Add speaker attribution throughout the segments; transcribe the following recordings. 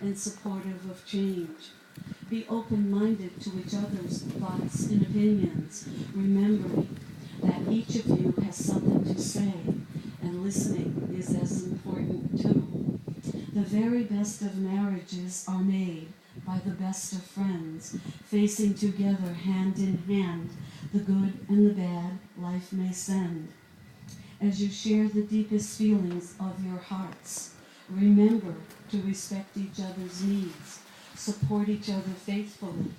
Speaker 1: and supportive of change. Be open-minded to each other's thoughts and opinions, remembering that each of you has something to say, and listening is as important too. The very best of marriages are made by the best of friends, facing together hand in hand the good and the bad life may send. As you share the deepest feelings of your hearts, remember to respect each other's needs, support each other faithfully.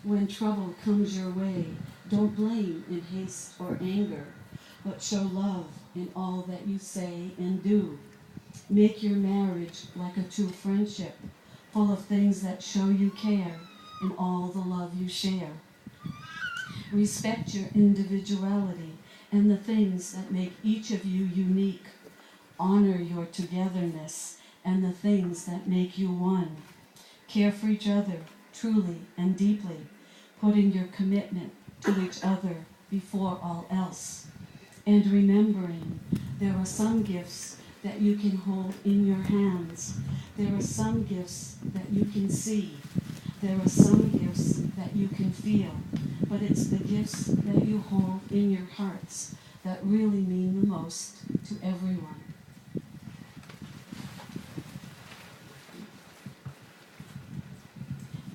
Speaker 1: When trouble comes your way, don't blame in haste or anger, but show love in all that you say and do. Make your marriage like a true friendship, full of things that show you care and all the love you share. Respect your individuality and the things that make each of you unique. Honor your togetherness and the things that make you one. Care for each other truly and deeply, putting your commitment to each other before all else. And remembering there are some gifts that you can hold in your hands. There are some gifts that you can see. There are some gifts that you can feel. But it's the gifts that you hold in your hearts that really mean the most to everyone.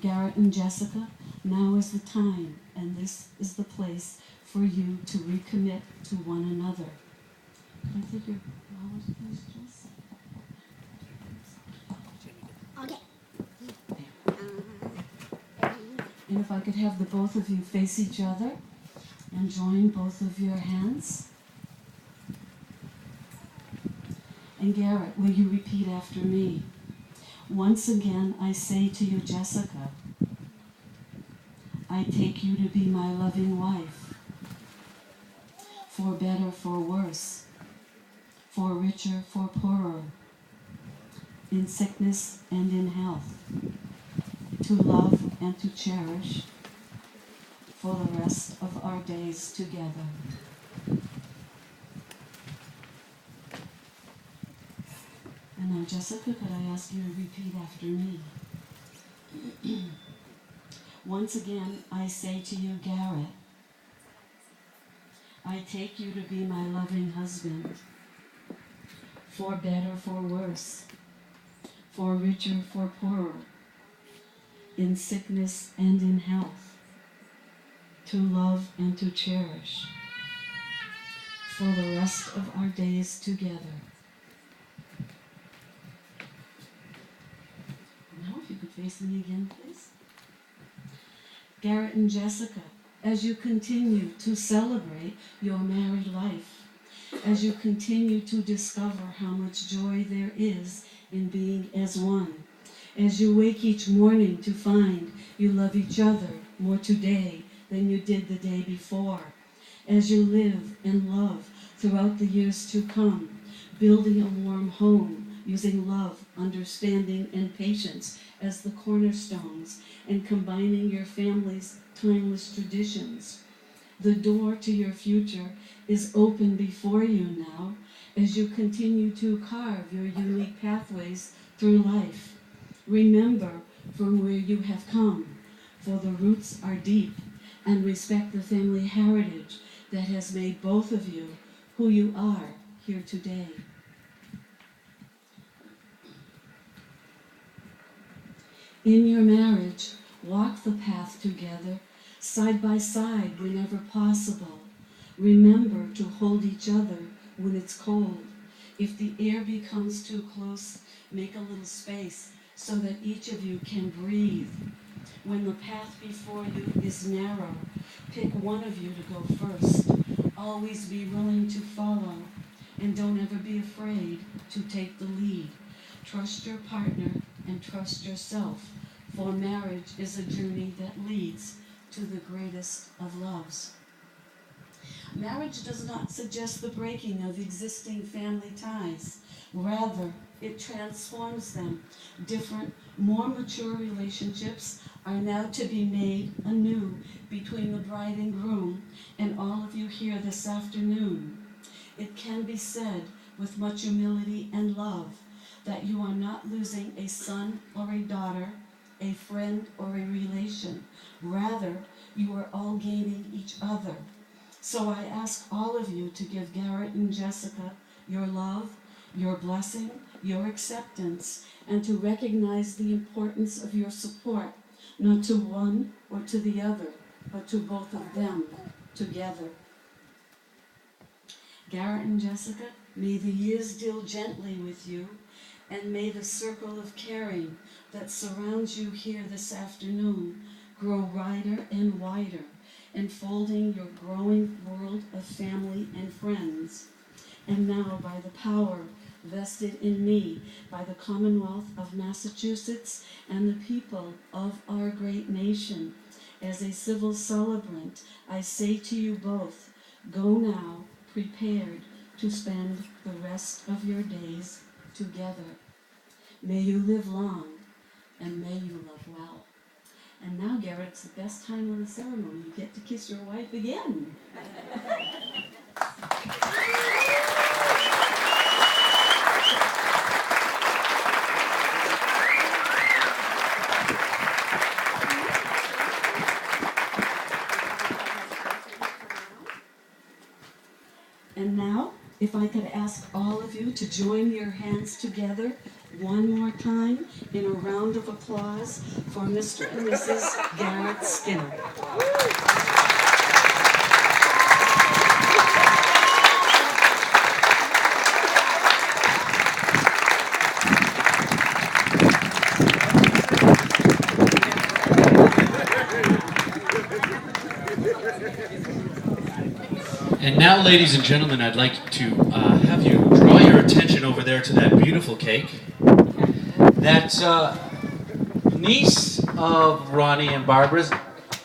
Speaker 1: Garrett and Jessica, now is the time, and this is the place for you to recommit to one another. Can I take your flowers, please, Jess? And if I could have the both of you face each other and join both of your hands. And Garrett, will you repeat after me? Once again, I say to you, Jessica, I take you to be my loving wife, for better, for worse, for richer, for poorer, in sickness and in health, to love and to cherish for the rest of our days together. And now, Jessica, could I ask you to repeat after me? Once again, I say to you, Garrett, I take you to be my loving husband, for better, for worse, for richer, for poorer, in sickness and in health, to love and to cherish for the rest of our days together. Now, if you could face me again, please. Garrett and Jessica, as you continue to celebrate your married life, as you continue to discover how much joy there is in being as one, as you wake each morning to find you love each other more today than you did the day before, as you live and love throughout the years to come, building a warm home using love, understanding, and patience as the cornerstones, and combining your family's timeless traditions. The door to your future is open before you now as you continue to carve your unique pathways through life. Remember from where you have come, for the roots are deep, and respect the family heritage that has made both of you who you are here today. In your marriage, walk the path together, side by side whenever possible. Remember to hold each other when it's cold. If the air becomes too close, make a little space so that each of you can breathe. When the path before you is narrow, pick one of you to go first. Always be willing to follow, and don't ever be afraid to take the lead. Trust your partner and trust yourself, for marriage is a journey that leads to the greatest of loves. Marriage does not suggest the breaking of existing family ties. Rather, it transforms them. Different, more mature relationships are now to be made anew between the bride and groom and all of you here this afternoon. It can be said with much humility and love that you are not losing a son or a daughter, a friend or a relation. Rather, you are all gaining each other. So I ask all of you to give Garrett and Jessica your love, your blessing, your acceptance, and to recognize the importance of your support, not to one or to the other, but to both of them together. Garrett and Jessica, may the years deal gently with you, and may the circle of caring that surrounds you here this afternoon grow wider and wider, enfolding your growing world of family and friends. And now, by the power vested in me by the Commonwealth of Massachusetts and the people of our great nation, as a civil celebrant, I say to you both, go now, prepared to spend the rest of your days together. May you live long, and may you love well. And now, Garrett, it's the best time of the ceremony. You get to kiss your wife again. And now, if I could ask all of you to join your hands together one more time in a round of applause for Mr. and Mrs. Garrett Skinner.
Speaker 2: And now, ladies and gentlemen, I'd like to have you draw your attention over there to that beautiful cake. That's niece of Ronnie and Barbara's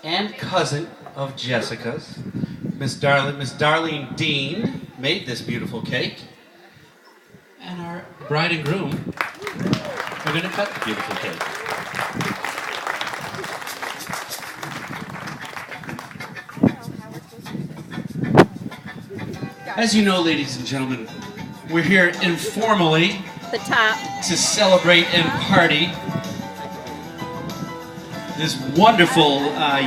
Speaker 2: and cousin of Jessica's. Miss Darlene Dean made this beautiful cake. And our bride and groom are going to cut the beautiful cake. As you know, ladies and gentlemen, we're here informally to celebrate and party this wonderful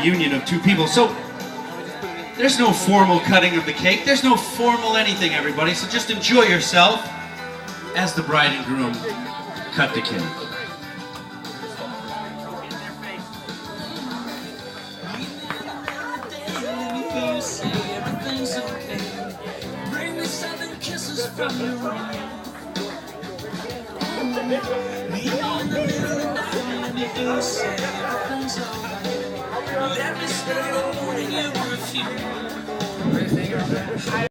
Speaker 2: union of two people. So there's no formal cutting of the cake. There's no formal anything, everybody. So just enjoy yourself as the bride and groom cut the cake.
Speaker 3: From your right. Meet me in the middle of the night when you do say everything's alright. Let me stay on you perfume.